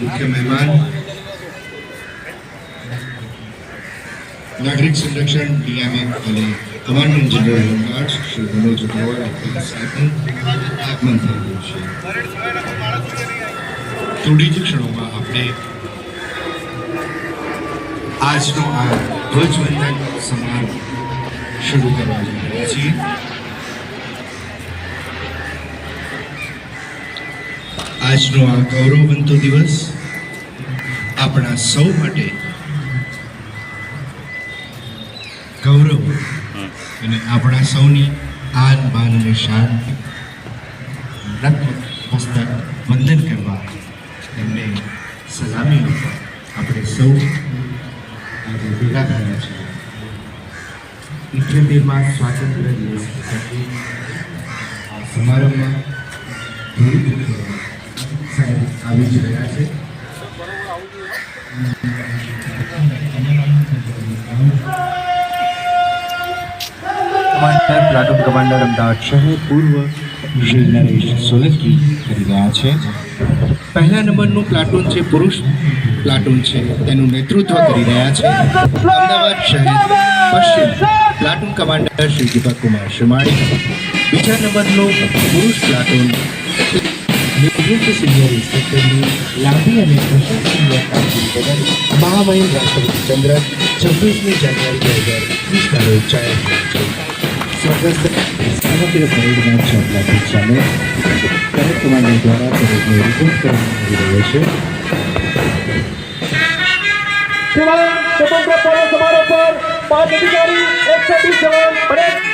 मुख्य मेहमान नागरिक संरक्षण डीएमए અને commandant general home guard Shri Manoj Agrawal આપણા સાહેબનું આગમન થઈ રહ્યું છે. થોડી જ ક્ષણોમાં આપણે આજનો આ ધ્વજવંદન સમારોહ શરૂ કરવા જઈ રહ્યા છીએ. આજનો આ ગૌરવવંતો દિવસ આપણા સૌ માટે ગૌરવ અને આપણા સૌની આન બાન અને શાન નતમસ્તક વંદન કરવા એમને સલામી આપવા આપણે સૌ આજે ભેગા થયા છીએ. 78માં સ્વાતંત્ર્ય દિવસ સાથે આ સમારંભમાં સાહેબ આવી જ રહ્યા છે. કમાન્ડર પ્લાટૂન કમાન્ડર અમદાવાદ શહેર પૂર્વ શ્રી નરેશ સોલંકી કરી રહ્યા છે. પહેલા નંબરનું પ્લાટૂન છે, પુરુષ પ્લાટૂન છે, તેનું નેતૃત્વ કરી રહ્યા છે અમદાવાદ શહેર પશ્ચિમ પ્લાટૂન કમાન્ડર શ્રી દીપક કુમાર શ્રીમાળી. બીજા નંબરનું પુરુષ પ્લાટૂન નિવૃત્ત સિનિયર ઇન્સ્પેક્ટરની લાંબી અને પ્રશંસનીય કામગીરી બદલ મહામહિમ રાષ્ટ્રપતિ ચંદ્રક 26મી જાન્યુઆરી 2021ના રોજ જાહેર થયો છે. સ્વર્ગસ્થ સમગ્ર પરેડમાં 6 પ્લાટૂન સામે પરેડ કમાન્ડર દ્વારા પરેડનો રિપોર્ટ કરવામાં આવી રહ્યો છે. स्वतंत्र पर्व समारोह पर 5 अधिकारी 120 जवान परेड